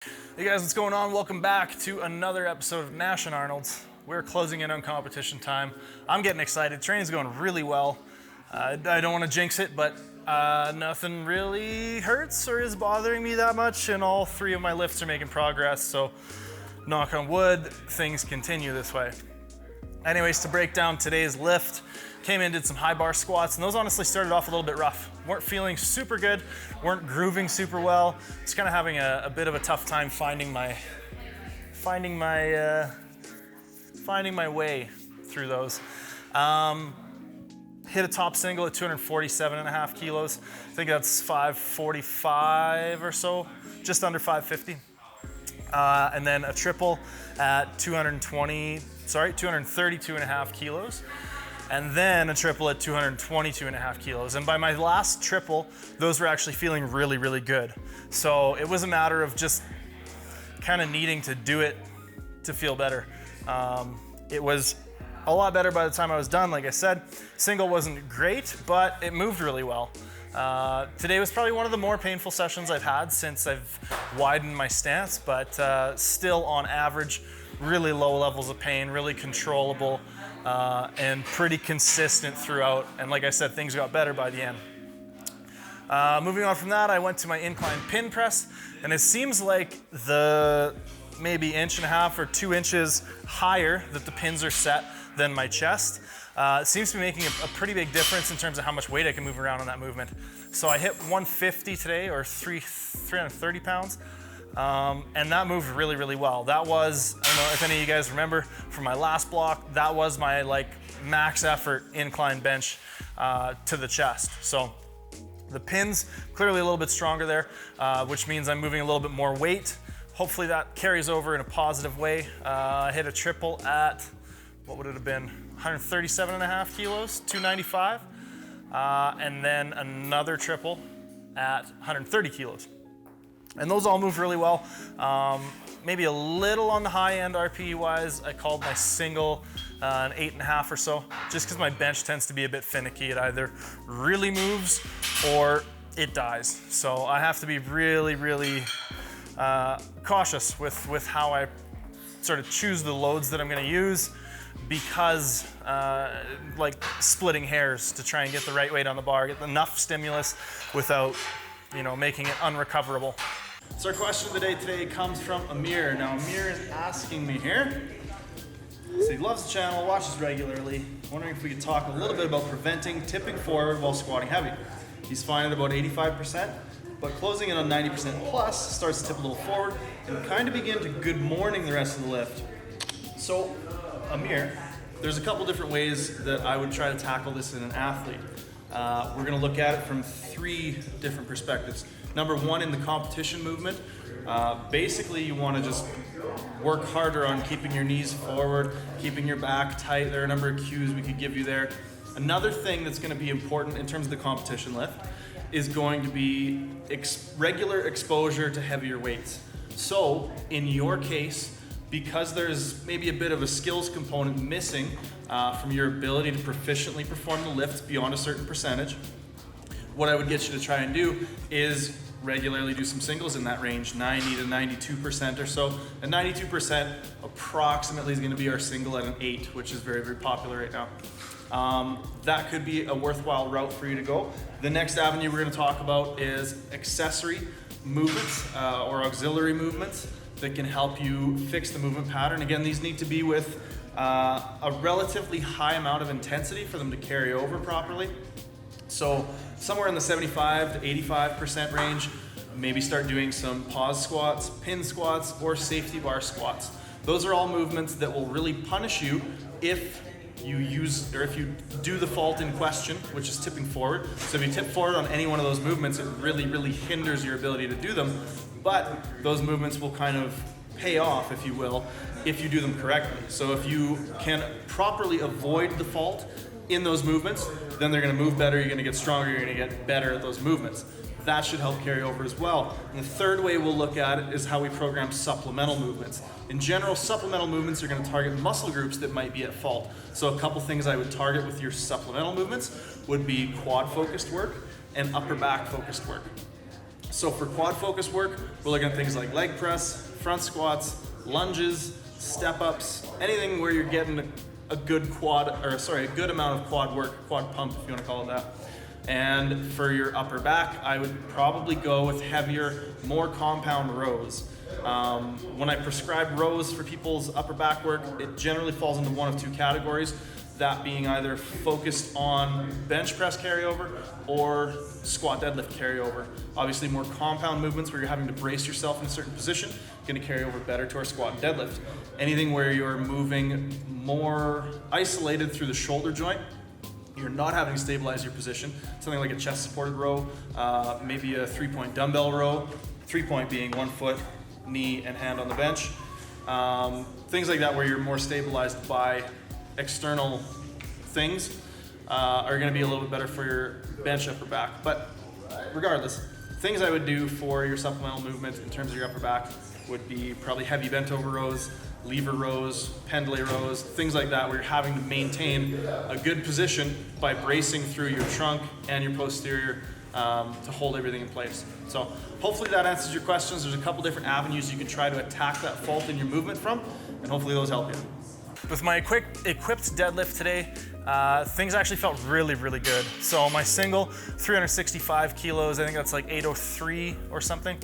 Hey guys, what's going on? Welcome back to another episode of Nash and Arnold's. We're closing in on competition time. I'm getting excited. Training's going really well. I don't want to jinx it, but nothing really hurts or is bothering me that much, and all three of my lifts are making progress, so knock on wood, things continue this way. Anyways, to break down today's lift, came in, did some high bar squats, and those honestly started off a little bit rough. Weren't feeling super good, weren't grooving super well. Just kind of having a bit of a tough time finding my way through those. Hit a top single at 247.5 kilos. I think that's 545 or so, just under 550. And then a triple at 232.5 kilos. And then a triple at 222.5 kilos. And by my last triple, those were actually feeling really, really good. So it was a matter of just kind of needing to do it to feel better. It was a lot better by the time I was done. Like I said, single wasn't great, but it moved really well. Today was probably one of the more painful sessions I've had since I've widened my stance, but still on average, really low levels of pain, really controllable, and pretty consistent throughout. And like I said, things got better by the end. Moving on from that, I went to my Incline Pinpress, and it seems like the maybe 1.5 or 2 inches higher that the pins are set than my chest. It seems to be making a pretty big difference in terms of how much weight I can move around on that movement. So I hit 150 today, or 330 pounds. And that moved really, really well. That was, I don't know if any of you guys remember from my last block, that was my max effort incline bench to the chest. So the pins, clearly a little bit stronger there, which means I'm moving a little bit more weight. Hopefully that carries over in a positive way. I hit a triple at, what would it have been? 137.5 kilos, 295. And then another triple at 130 kilos. And those all moved really well. Maybe a little on the high end RPE wise. I called my single an 8.5 or so, just because my bench tends to be a bit finicky. It either really moves or it dies. So I have to be really, really cautious with how I sort of choose the loads that I'm gonna use, because like splitting hairs to try and get the right weight on the bar, get enough stimulus without making it unrecoverable. So our question of the day today comes from Amir. Now Amir is asking me here, so he loves the channel, watches regularly, wondering if we could talk a little bit about preventing tipping forward while squatting heavy. He's fine at about 85%, but closing in on 90% plus starts to tip a little forward and kind of begin to good morning the rest of the lift. So Amir, there's a couple different ways that I would try to tackle this in an athlete. We're gonna look at it from 3 different perspectives. Number 1, in the competition movement, basically you wanna just work harder on keeping your knees forward, keeping your back tight. There are a number of cues we could give you there. Another thing that's gonna be important in terms of the competition lift is going to be regular exposure to heavier weights. So in your case, because there's maybe a bit of a skills component missing from your ability to proficiently perform the lift beyond a certain percentage, what I would get you to try and do is regularly do some singles in that range, 90 to 92% or so. And 92% approximately is going to be our single at an 8, which is very, very popular right now. That could be a worthwhile route for you to go. The next avenue we're going to talk about is accessory movements or auxiliary movements that can help you fix the movement pattern. Again, these need to be with a relatively high amount of intensity for them to carry over properly. So somewhere in the 75 to 85% range, maybe start doing some pause squats, pin squats, or safety bar squats. Those are all movements that will really punish you if you do the fault in question, which is tipping forward. So if you tip forward on any one of those movements, it really, really hinders your ability to do them. But those movements will kind of pay off, if you will, if you do them correctly. So if you can properly avoid the fault in those movements, then they're gonna move better, you're gonna get stronger, you're gonna get better at those movements. That should help carry over as well. And the third way we'll look at it is how we program supplemental movements. In general, supplemental movements are gonna target muscle groups that might be at fault. So a couple things I would target with your supplemental movements would be quad focused work and upper back focused work. So for quad focus work, we're looking at things like leg press, front squats, lunges, step ups, anything where you're getting a good amount of quad work, quad pump if you want to call it that. And for your upper back, I would probably go with heavier, more compound rows. When I prescribe rows for people's upper back work, it generally falls into one of two categories, that being either focused on bench press carryover or squat deadlift carryover. Obviously more compound movements where you're having to brace yourself in a certain position, going to carry over better to our squat and deadlift. Anything where you're moving more isolated through the shoulder joint, you're not having to stabilize your position, something like a chest supported row, maybe a 3-point dumbbell row, 3-point being 1 foot, knee and hand on the bench. Things like that where you're more stabilized by external things are going to be a little bit better for your bench upper back. But regardless, things I would do for your supplemental movement in terms of your upper back would be probably heavy bent over rows, lever rows, pendlay rows, things like that where you're having to maintain a good position by bracing through your trunk and your posterior to hold everything in place. So hopefully that answers your questions. There's a couple different avenues you can try to attack that fault in your movement from, and hopefully those help you. With my equipped deadlift today, things actually felt really, really good. So my single, 365 kilos, I think that's like 803 or something.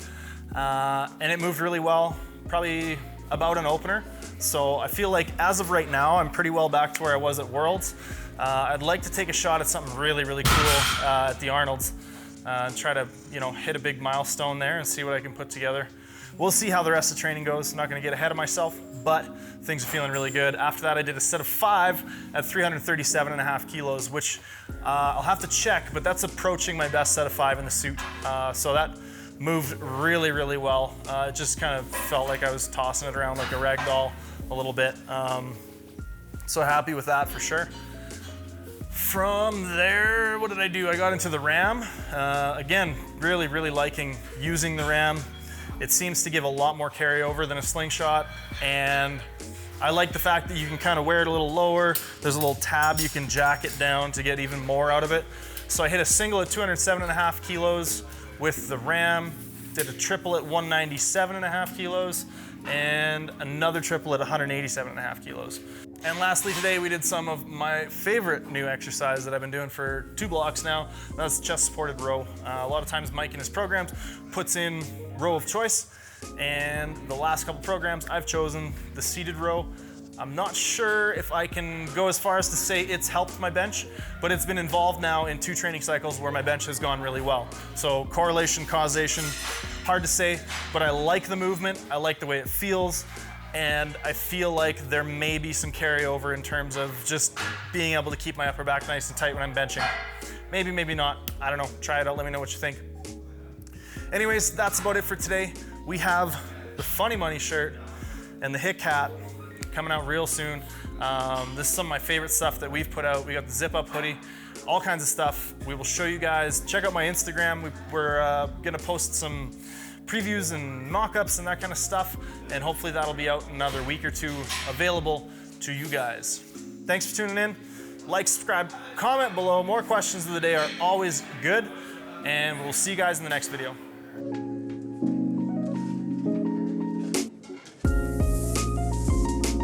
And it moved really well, probably about an opener. So I feel like as of right now, I'm pretty well back to where I was at Worlds. I'd like to take a shot at something really, really cool at the Arnold's. Try to, hit a big milestone there and see what I can put together. We'll see how the rest of the training goes. I'm not gonna get ahead of myself, but things are feeling really good. After that, I did a set of 5 at 337.5 kilos, which I'll have to check, but that's approaching my best set of 5 in the suit. So that moved really, really well. It just kind of felt like I was tossing it around like a rag doll a little bit. So happy with that for sure. From there, what did I do? I got into the RAM. Again, really, really liking using the RAM. It seems to give a lot more carryover than a slingshot, and I like the fact that you can kind of wear it a little lower. There's a little tab you can jack it down to get even more out of it. So I hit a single at 207.5 kilos with the RAM, did a triple at 197.5 kilos, and another triple at 187.5 kilos. And lastly today, we did some of my favorite new exercise that I've been doing for 2 blocks now. That's chest supported row. A lot of times Mike in his programs puts in row of choice, and the last couple programs I've chosen the seated row. I'm not sure if I can go as far as to say it's helped my bench, but it's been involved now in 2 training cycles where my bench has gone really well. So correlation, causation, hard to say, but I like the movement, I like the way it feels, and I feel like there may be some carryover in terms of just being able to keep my upper back nice and tight when I'm benching. Maybe, maybe not, I don't know, try it out, let me know what you think. Anyways, that's about it for today. We have the Funny Money shirt and the Hick hat coming out real soon. This is some of my favorite stuff that we've put out. We got the zip up hoodie, all kinds of stuff. We will show you guys. Check out my Instagram. We're gonna post some previews and mock-ups and that kind of stuff, and hopefully that'll be out in another week or 2 available to you guys. Thanks for tuning in. Like, subscribe, comment below. More questions of the day are always good, and we'll see you guys in the next video.